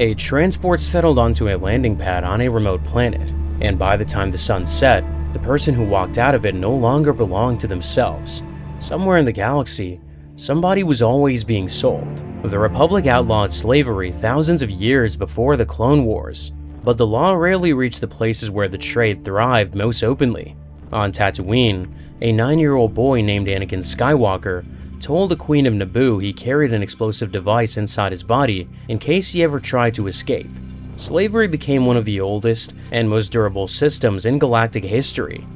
A transport settled onto a landing pad on a remote planet, and by the time the sun set, the person who walked out of it no longer belonged to themselves. Somewhere in the galaxy, somebody was always being sold. The Republic outlawed slavery thousands of years before the Clone Wars, but the law rarely reached the places where the trade thrived most openly. On Tatooine, a 9-year-old boy named Anakin Skywalker told the Queen of Naboo he carried an explosive device inside his body in case he ever tried to escape. Slavery became one of the oldest and most durable systems in galactic history,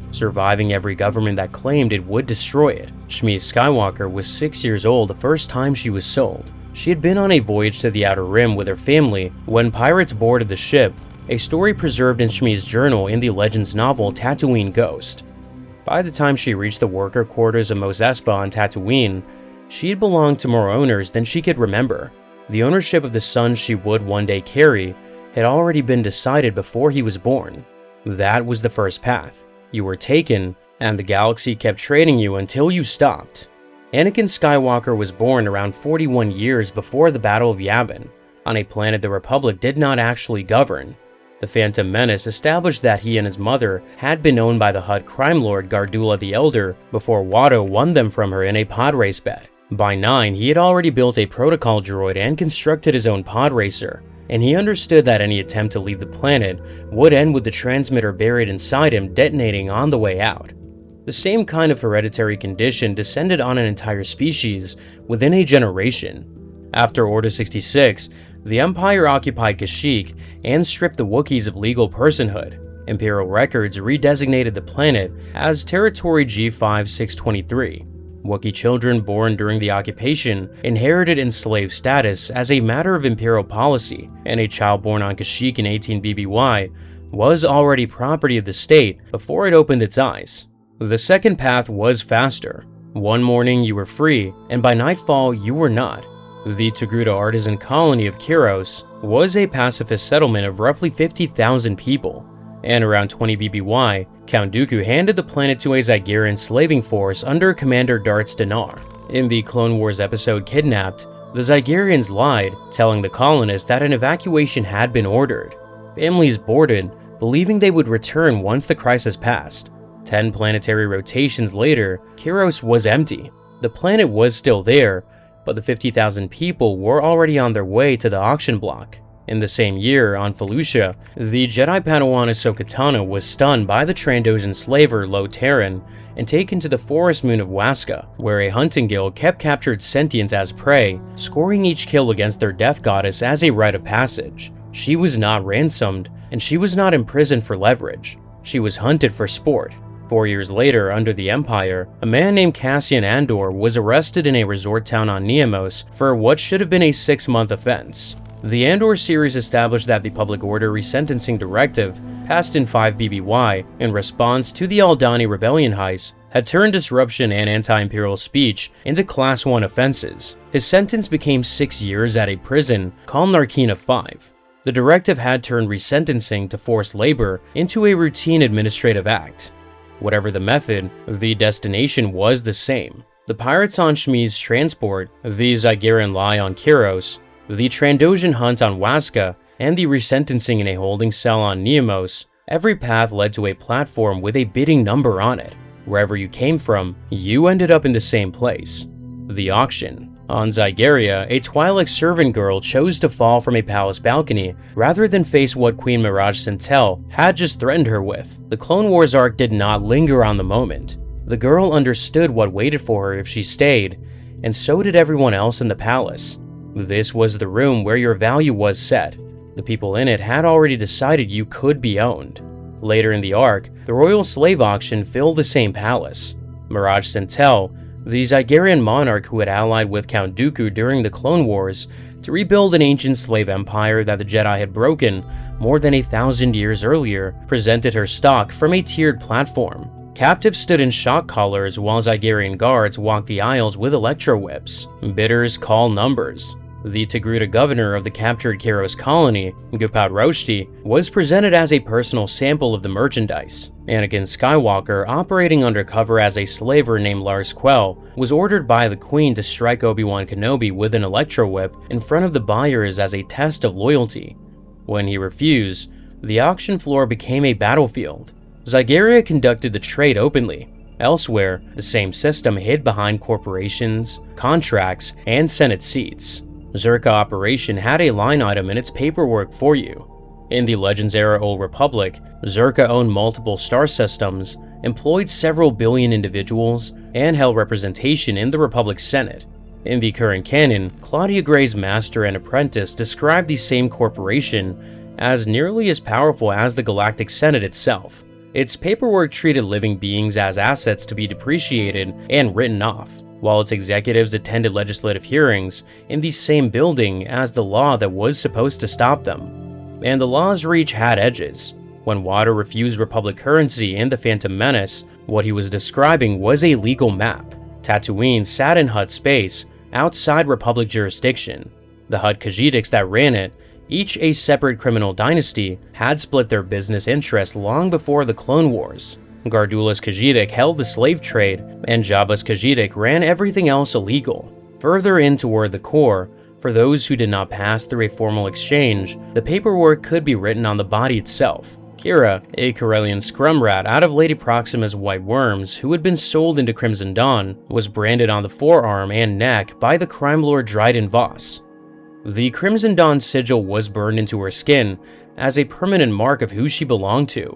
surviving every government that claimed it would destroy it. Shmi Skywalker was 6 years old the first time she was sold. She had been on a voyage to the Outer Rim with her family when pirates boarded the ship, a story preserved in Shmi's journal in the Legends novel Tatooine Ghost. By the time she reached the worker quarters of Mos Espa on Tatooine, she had belonged to more owners than she could remember. The ownership of the son she would one day carry had already been decided before he was born. That was the first path. You were taken, and the galaxy kept trading you until you stopped. Anakin Skywalker was born around 41 years before the Battle of Yavin, on a planet the Republic did not actually govern. The Phantom Menace established that he and his mother had been owned by the Hutt crime lord Gardulla the Elder before Watto won them from her in a pod race bet. By 9, he had already built a protocol droid and constructed his own pod racer, and he understood that any attempt to leave the planet would end with the transmitter buried inside him detonating on the way out. The same kind of hereditary condition descended on an entire species within a generation. After Order 66, the Empire occupied Kashyyyk and stripped the Wookiees of legal personhood. Imperial records redesignated the planet as Territory G5623. Wookiee children born during the occupation inherited enslaved status as a matter of Imperial policy, and a child born on Kashyyyk in 18 BBY was already property of the state before it opened its eyes. The second path was faster. One morning you were free, and by nightfall you were not. The Togruta artisan colony of Kiros was a pacifist settlement of roughly 50,000 people, and around 20 BBY, Count Dooku handed the planet to a Zygerrian slaving force under Commander Darts Dinar. In the Clone Wars episode Kidnapped, the Zygerrians lied, telling the colonists that an evacuation had been ordered. Families boarded, believing they would return once the crisis passed. 10 planetary rotations later, Kiros was empty. The planet was still there, but the 50,000 people were already on their way to the auction block. In the same year, on Felucia, the Jedi Padawan Ahsoka Tano was stunned by the Trandoshan slaver Lo Terran and taken to the forest moon of Waska, where a hunting guild kept captured sentients as prey, scoring each kill against their death goddess as a rite of passage. She was not ransomed, and she was not imprisoned for leverage. She was hunted for sport. 4 years later, under the Empire, a man named Cassian Andor was arrested in a resort town on Neamos for what should have been a 6-month offense. The Andor series established that the Public Order Resentencing Directive, passed in 5 BBY in response to the Aldhani Rebellion heist, had turned disruption and anti-imperial speech into Class 1 offenses. His sentence became 6 years at a prison called Narkina 5. The directive had turned resentencing to forced labor into a routine administrative act. Whatever the method, the destination was the same. The pirates on Shmi's transport, the Zygerrian lie on Kiros, the Trandoshan hunt on Waska, and the resentencing in a holding cell on Neamos, every path led to a platform with a bidding number on it. Wherever you came from, you ended up in the same place. The auction. On Zygerria, a Twi'lek servant girl chose to fall from a palace balcony rather than face what Queen Mirage Centel had just threatened her with. The Clone Wars arc did not linger on the moment. The girl understood what waited for her if she stayed, and so did everyone else in the palace. This was the room where your value was set. The people in it had already decided you could be owned. Later in the arc, the royal slave auction filled the same palace. Mirage Centel, the Zygerrian monarch who had allied with Count Dooku during the Clone Wars to rebuild an ancient slave empire that the Jedi had broken more than 1,000 years earlier, presented her stock from a tiered platform. Captives stood in shock collars while Zygerrian guards walked the aisles with electro whips. Bidders call numbers. The Togruta governor of the captured Kiros colony, Gupat Roshti, was presented as a personal sample of the merchandise. Anakin Skywalker, operating undercover as a slaver named Lars Quell, was ordered by the Queen to strike Obi-Wan Kenobi with an electro whip in front of the buyers as a test of loyalty. When he refused, the auction floor became a battlefield. Zygerria conducted the trade openly. Elsewhere, the same system hid behind corporations, contracts, and Senate seats. Czerka Corporation had a line item in its paperwork for you. In the Legends-era Old Republic, Czerka owned multiple star systems, employed several billion individuals, and held representation in the Republic's Senate. In the current canon, Claudia Gray's master and apprentice described the same corporation as nearly as powerful as the Galactic Senate itself. Its paperwork treated living beings as assets to be depreciated and written off, while its executives attended legislative hearings in the same building as the law that was supposed to stop them. And the law's reach had edges. When Water refused Republic currency in The Phantom Menace, what he was describing was a legal map. Tatooine sat in Hutt space, outside Republic jurisdiction. The Hutt kajidics that ran it, each a separate criminal dynasty, had split their business interests long before the Clone Wars. Gardulla's kajidic held the slave trade, and Jabba's kajidic ran everything else illegal. Further in toward the core, for those who did not pass through a formal exchange, the paperwork could be written on the body itself. Kira, a Corellian scrum rat out of Lady Proxima's White Worms who had been sold into Crimson Dawn, was branded on the forearm and neck by the crime lord Dryden Voss. The Crimson Dawn sigil was burned into her skin as a permanent mark of who she belonged to.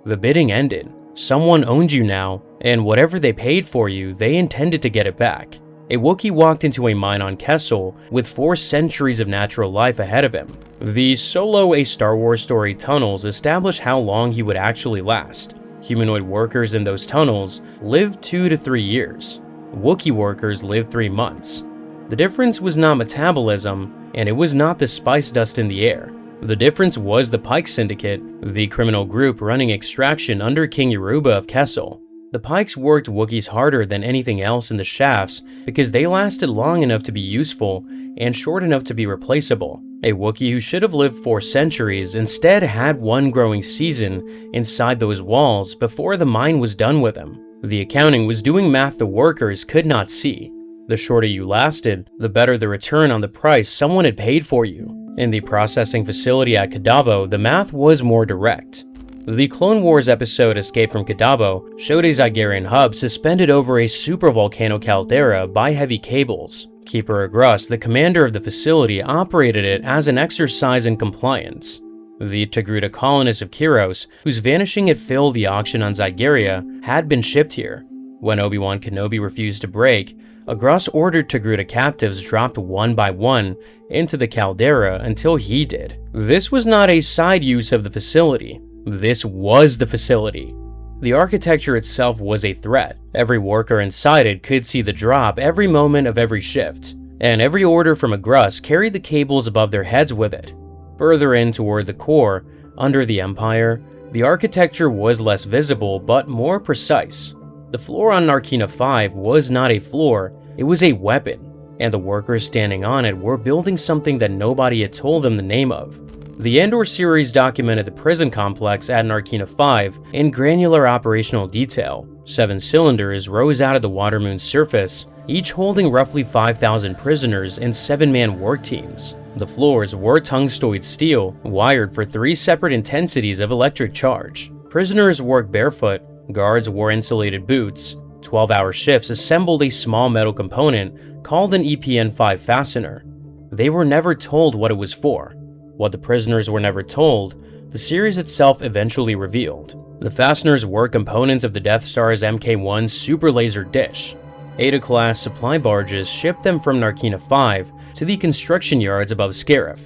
The bidding ended. Someone owned you now, and whatever they paid for you, they intended to get it back. A Wookiee walked into a mine on Kessel with 4 centuries of natural life ahead of him. The Solo: A Star Wars Story tunnels establish how long he would actually last. Humanoid workers in those tunnels lived 2 to 3 years. Wookiee workers lived 3 months. The difference was not metabolism, and it was not the spice dust in the air. The difference was the Pike Syndicate, the criminal group running extraction under King Yaruba of Kessel. The Pikes worked Wookiees harder than anything else in the shafts because they lasted long enough to be useful and short enough to be replaceable. A Wookiee who should have lived 4 centuries instead had 1 growing season inside those walls before the mine was done with him. The accounting was doing math the workers could not see. The shorter you lasted, the better the return on the price someone had paid for you. In the processing facility at Kadavo, the math was more direct. The Clone Wars episode Escape from Kadavo showed a Zygerrian hub suspended over a supervolcano caldera by heavy cables. Keeper Agrus, the commander of the facility, operated it as an exercise in compliance. The Togruta colonists of Kiros, whose vanishing had filled the auction on Zygerria, had been shipped here. When Obi-Wan Kenobi refused to break, Agrus ordered Togruta captives dropped one by one into the caldera until he did. This was not a side use of the facility. This was the facility. The architecture itself was a threat. Every worker inside it could see the drop every moment of every shift, and every order from Agrus carried the cables above their heads with it. Further in toward the core, under the Empire, the architecture was less visible but more precise. The floor on Narkina 5 was not a floor, it was a weapon, and the workers standing on it were building something that nobody had told them the name of. The Andor series documented the prison complex at Narkina 5 in granular operational detail. 7 cylinders rose out of the water moon's surface, each holding roughly 5,000 prisoners in 7-man work teams. The floors were tungstoid steel, wired for 3 separate intensities of electric charge. Prisoners worked barefoot, guards wore insulated boots. 12-hour shifts assembled a small metal component called an EPN-5 fastener. They were never told what it was for. What the prisoners were never told, the series itself eventually revealed. The fasteners were components of the Death Star's Mk-1 super laser dish. Eta-class supply barges shipped them from Narkina 5 to the construction yards above Scarif.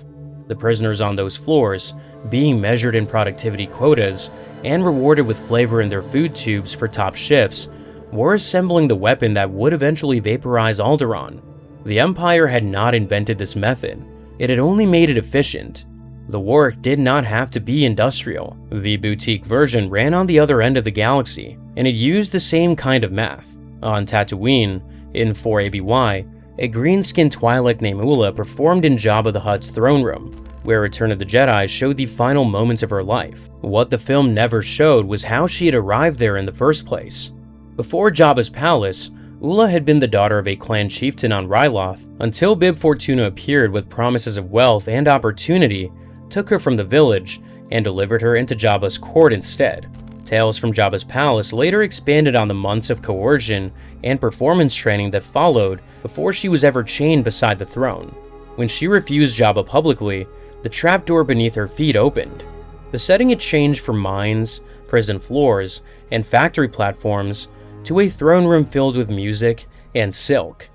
The prisoners on those floors, being measured in productivity quotas and rewarded with flavor in their food tubes for top shifts, were assembling the weapon that would eventually vaporize Alderaan. The Empire had not invented this method. It had only made it efficient. The work did not have to be industrial. The boutique version ran on the other end of the galaxy, and it used the same kind of math. On Tatooine, in 4ABY, a green-skinned Twi'lek named Oola performed in Jabba the Hutt's throne room, where Return of the Jedi showed the final moments of her life. What the film never showed was how she had arrived there in the first place. Before Jabba's palace, Oola had been the daughter of a clan chieftain on Ryloth until Bib Fortuna appeared with promises of wealth and opportunity, took her from the village, and delivered her into Jabba's court instead. Tales from Jabba's palace later expanded on the months of coercion and performance training that followed before she was ever chained beside the throne. When she refused Jabba publicly, the trapdoor beneath her feet opened. The setting had changed from mines, prison floors, and factory platforms to a throne room filled with music and silk.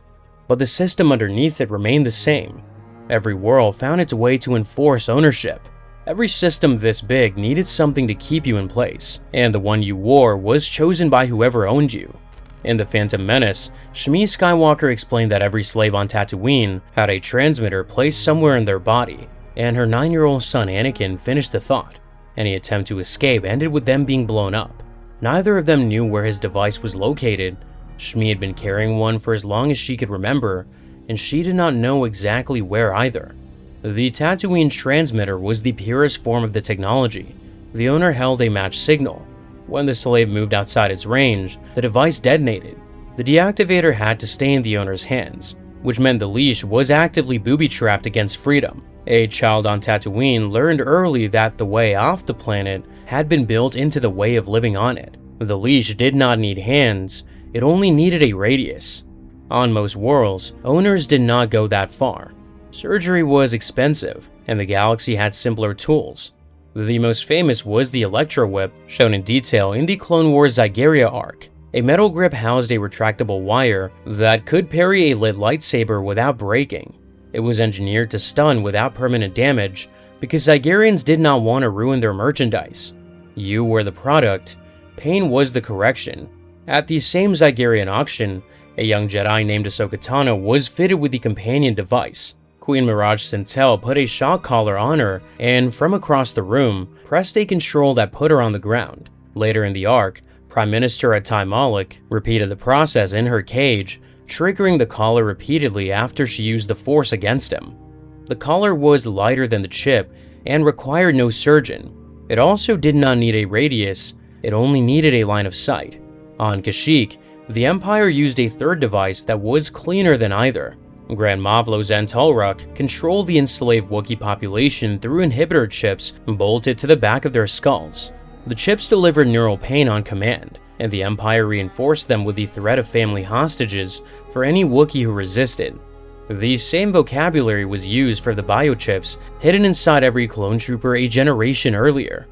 But the system underneath it remained the same. Every world found its way to enforce ownership. Every system this big needed something to keep you in place, and the one you wore was chosen by whoever owned you. In The Phantom Menace, Shmi Skywalker explained that every slave on Tatooine had a transmitter placed somewhere in their body, and her 9-year-old son Anakin finished the thought. Any attempt to escape ended with them being blown up. Neither of them knew where his device was located. Shmi had been carrying one for as long as she could remember, and she did not know exactly where either. The Tatooine transmitter was the purest form of the technology. The owner held a match signal. When the slave moved outside its range, the device detonated. The deactivator had to stay in the owner's hands, which meant the leash was actively booby-trapped against freedom. A child on Tatooine learned early that the way off the planet had been built into the way of living on it. The leash did not need hands, it only needed a radius. On most worlds, owners did not go that far. Surgery was expensive, and the galaxy had simpler tools. The most famous was the Electro Whip, shown in detail in the Clone Wars Zygerrian arc. A metal grip housed a retractable wire that could parry a lit lightsaber without breaking. It was engineered to stun without permanent damage because Zygerrians did not want to ruin their merchandise. You were the product, pain was the correction. At the same Zygerrian auction, a young Jedi named Ahsoka Tano was fitted with the companion device. Queen Mirage Sintel put a shock collar on her and, from across the room, pressed a control that put her on the ground. Later in the arc, Prime Minister Atai Malik repeated the process in her cage, triggering the collar repeatedly after she used the Force against him. The collar was lighter than the chip and required no surgeon. It also did not need a radius, it only needed a line of sight. On Kashyyyk, the Empire used a third device that was cleaner than either. Grand Mavlo Xantulruk controlled the enslaved Wookiee population through inhibitor chips bolted to the back of their skulls. The chips delivered neural pain on command, and the Empire reinforced them with the threat of family hostages for any Wookiee who resisted. The same vocabulary was used for the biochips hidden inside every clone trooper a generation earlier,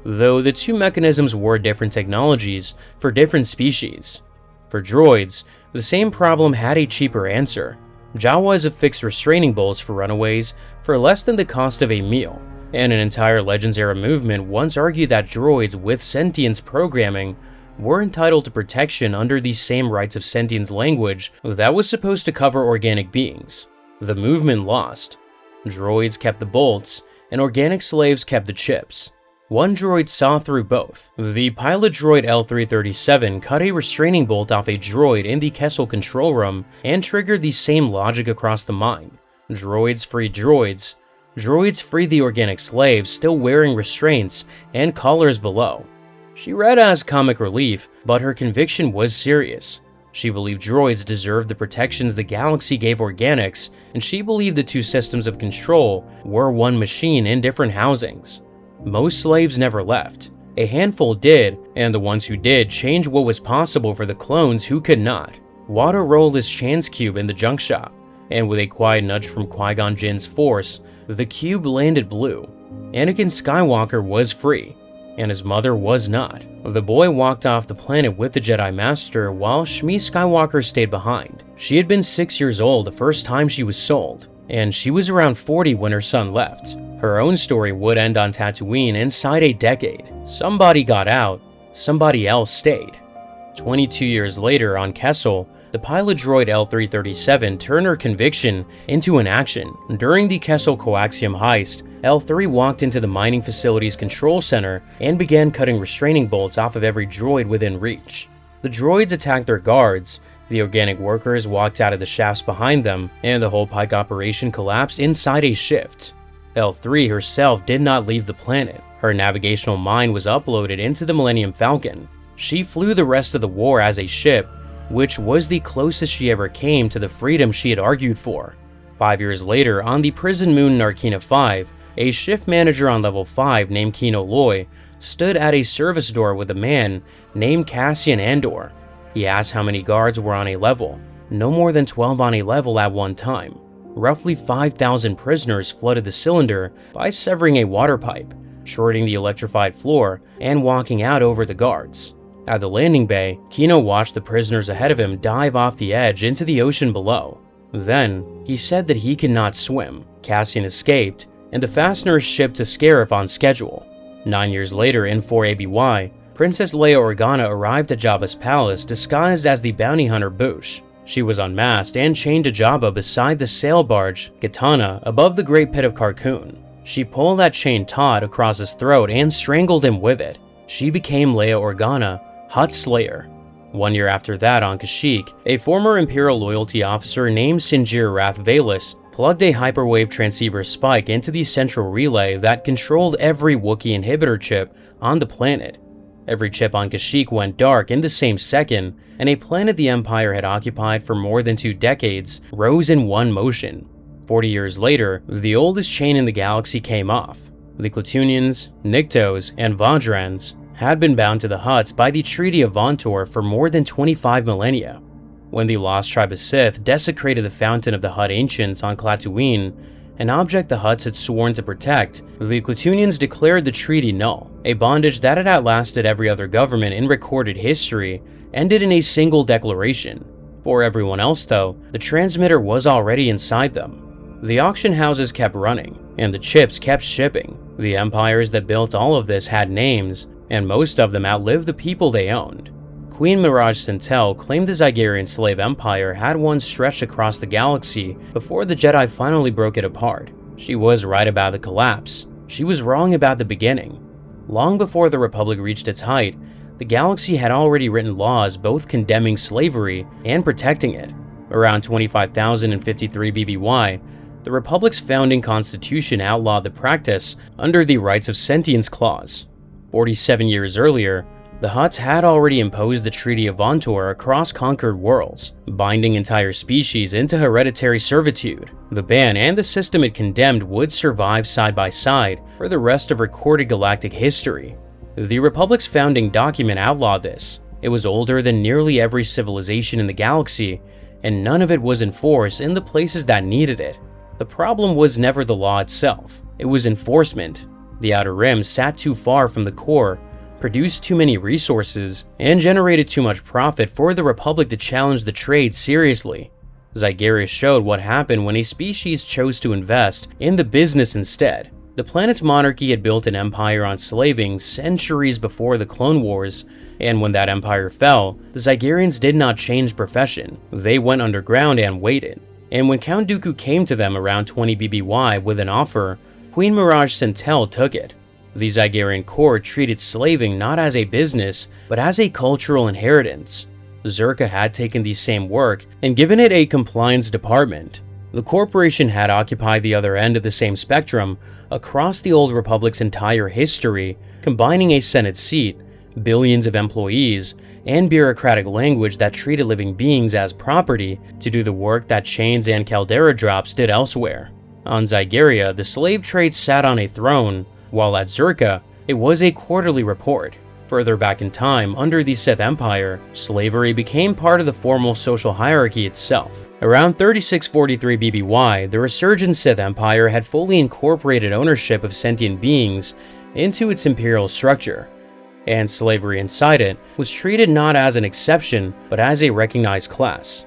though the two mechanisms were different technologies for different species. For droids, the same problem had a cheaper answer. Jawas affixed restraining bolts for runaways for less than the cost of a meal, and an entire Legends-era movement once argued that droids with sentience programming were entitled to protection under the same rights of sentience language that was supposed to cover organic beings. The movement lost. Droids kept the bolts, and organic slaves kept the chips. One droid saw through both. The pilot droid L337 cut a restraining bolt off a droid in the Kessel control room and triggered the same logic across the mind. Droids free droids. Droids free the organic slaves still wearing restraints and collars below. She read as comic relief, but her conviction was serious. She believed droids deserved the protections the galaxy gave organics, and she believed the two systems of control were one machine in different housings. Most slaves never left. A handful did, and the ones who did changed what was possible for the clones who could not. Wada rolled his chance cube in the junk shop, and with a quiet nudge from Qui-Gon Jinn's Force, the cube landed blue. Anakin Skywalker was free, and his mother was not. The boy walked off the planet with the Jedi Master while Shmi Skywalker stayed behind. She had been 6 years old the first time she was sold, and she was around 40 when her son left. Her own story would end on Tatooine inside a decade. Somebody got out, somebody else stayed. 22 years later on Kessel, the pilot droid L337 turned her conviction into an action. During the Kessel coaxium heist, L3 walked into the mining facility's control center and began cutting restraining bolts off of every droid within reach. The droids attacked their guards, The organic workers walked out of the shafts behind them, and the whole Pike operation collapsed inside a shift. L3 herself did not leave the planet. Her navigational mind was uploaded into the Millennium Falcon. She flew the rest of the war as a ship, which was the closest she ever came to the freedom she had argued for. 5 years later, on the prison moon Narkina 5, a shift manager on level 5 named Kino Loy stood at a service door with a man named Cassian Andor. He asked how many guards were on a level. No more than 12 on a level at one time. Roughly 5,000 prisoners flooded the cylinder by severing a water pipe, shorting the electrified floor, and walking out over the guards. At the landing bay, Kino watched the prisoners ahead of him dive off the edge into the ocean below. Then, he said that he could not swim. Cassian escaped, and the Fasteners shipped to Scarif on schedule. 9 years later, in 4ABY, Princess Leia Organa arrived at Jabba's palace disguised as the bounty hunter Boushh. She was unmasked and chained to Jabba beside the sail barge, Gitana, above the Great Pit of Carkoon. She pulled that chain taut across his throat and strangled him with it. She became Leia Organa, Hutt Slayer. 1 year after that, on Kashyyyk, a former Imperial loyalty officer named Sinjir Rath Valus plugged a hyperwave transceiver spike into the central relay that controlled every Wookiee inhibitor chip on the planet. Every chip on Kashyyyk went dark in the same second, and a planet the Empire had occupied for more than 2 decades rose in one motion. 40 years later, the oldest chain in the galaxy came off. The Klatooinians, Niktos, and Vadrans had been bound to the Hutts by the Treaty of Vontor for more than 25 millennia. When the Lost Tribe of Sith desecrated the Fountain of the Hutt Ancients on Tatooine, an object the Hutts had sworn to protect, the Klatooinians declared the treaty null. A bondage that had outlasted every other government in recorded history ended in a single declaration. For everyone else, though, the transmitter was already inside them. The auction houses kept running, and the chips kept shipping. The empires that built all of this had names, and most of them outlived the people they owned. Queen Mirage Sintel claimed the Zygerrian slave empire had once stretched across the galaxy before the Jedi finally broke it apart. She was right about the collapse. She was wrong about the beginning. Long before the Republic reached its height, the galaxy had already written laws both condemning slavery and protecting it. Around 25,053 BBY, the Republic's founding constitution outlawed the practice under the Rights of Sentience Clause. 47 years earlier, the Hutts had already imposed the Treaty of Vontor across conquered worlds, binding entire species into hereditary servitude. The ban and the system it condemned would survive side by side for the rest of recorded galactic history. The Republic's founding document outlawed this. It was older than nearly every civilization in the galaxy, and none of it was enforced in the places that needed it. The problem was never the law itself, it was enforcement. The Outer Rim sat too far from the core, produced too many resources, and generated too much profit for the Republic to challenge the trade seriously. Zygerria showed what happened when a species chose to invest in the business instead. The planet's monarchy had built an empire on slaving centuries before the Clone Wars, and when that empire fell, the Zygerrians did not change profession. They went underground and waited. And when Count Dooku came to them around 20 BBY with an offer, Queen Mirage Sintel took it. The Zygerrian court treated slaving not as a business, but as a cultural inheritance. Czerka had taken the same work and given it a compliance department. The corporation had occupied the other end of the same spectrum across the Old Republic's entire history, combining a Senate seat, billions of employees, and bureaucratic language that treated living beings as property to do the work that chains and caldera drops did elsewhere. On Zygerria, the slave trade sat on a throne, while at Czerka, it was a quarterly report. Further back in time, under the Sith Empire, slavery became part of the formal social hierarchy itself. Around 3643 BBY, the resurgent Sith Empire had fully incorporated ownership of sentient beings into its imperial structure, and slavery inside it was treated not as an exception, but as a recognized class.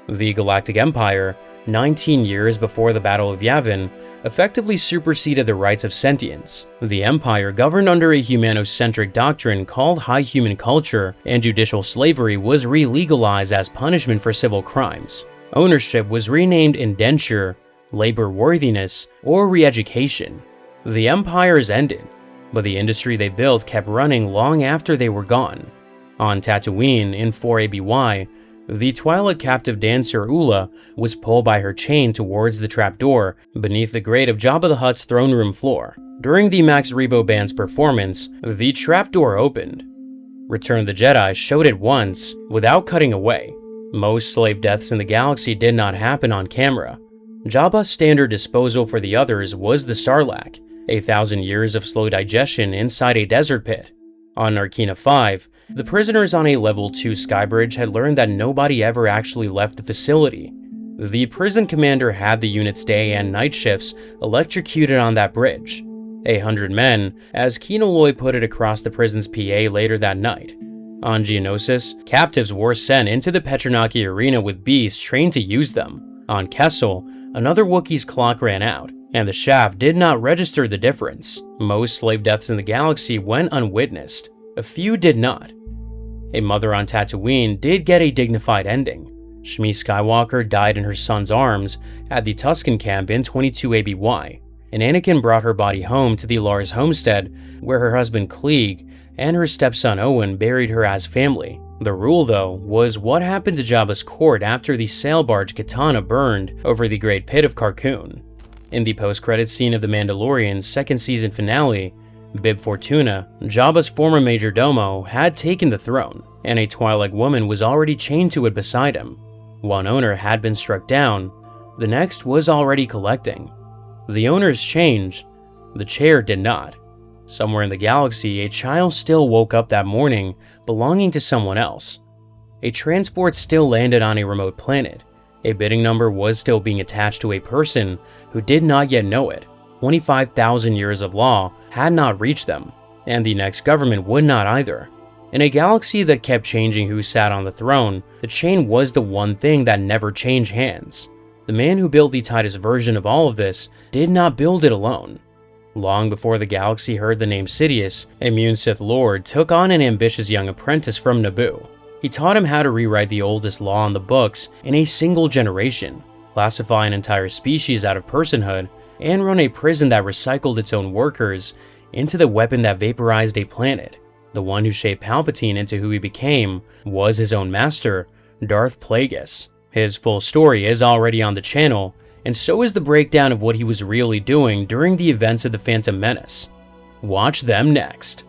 The Galactic Empire, 19 years before the Battle of Yavin, effectively superseded the rights of sentience. The Empire governed under a humanocentric doctrine called high human culture, and judicial slavery was re-legalized as punishment for civil crimes. Ownership was renamed indenture, labor worthiness, or re-education. The empires ended, but the industry they built kept running long after they were gone. On Tatooine, in 4ABY, The Twi'lek captive dancer Ula was pulled by her chain towards the trapdoor beneath the grate of Jabba the Hutt's throne room floor. During the Max Rebo Band's performance, the trapdoor opened. Return of the Jedi showed it once, without cutting away. Most slave deaths in the galaxy did not happen on camera. Jabba's standard disposal for the others was the Sarlacc, 1,000 years of slow digestion inside a desert pit. On Narkina 5, the prisoners on a level 2 skybridge had learned that nobody ever actually left the facility. The prison commander had the unit's day and night shifts electrocuted on that bridge. 100 men, as Kino Loy put it across the prison's PA later that night. On Geonosis, captives were sent into the Petranaki arena with beasts trained to use them. On Kessel, another Wookiee's clock ran out, and the shaft did not register the difference. Most slave deaths in the galaxy went unwitnessed. A few did not. A mother on Tatooine did get a dignified ending. Shmi Skywalker died in her son's arms at the Tusken camp in 22 ABY, and Anakin brought her body home to the Lars homestead, where her husband Klieg and her stepson Owen buried her as family. The rule, though, was what happened to Jabba's court after the sail barge Katana burned over the Great Pit of Carkoon. In the post-credits scene of The Mandalorian's second season finale, Bib Fortuna, Jabba's former major domo, had taken the throne, and a Twi'lek woman was already chained to it beside him. One owner had been struck down, the next was already collecting. The owners changed, the chair did not. Somewhere in the galaxy, a child still woke up that morning, belonging to someone else. A transport still landed on a remote planet. A bidding number was still being attached to a person who did not yet know it. 25,000 years of law had not reached them, and the next government would not either. In a galaxy that kept changing who sat on the throne, the chain was the one thing that never changed hands. The man who built the tightest version of all of this did not build it alone. Long before the galaxy heard the name Sidious, a Muun Sith Lord took on an ambitious young apprentice from Naboo. He taught him how to rewrite the oldest law in the books in a single generation, classify an entire species out of personhood, and run a prison that recycled its own workers into the weapon that vaporized a planet. The one who shaped Palpatine into who he became was his own master, Darth Plagueis. His full story is already on the channel, and so is the breakdown of what he was really doing during the events of The Phantom Menace. Watch them next.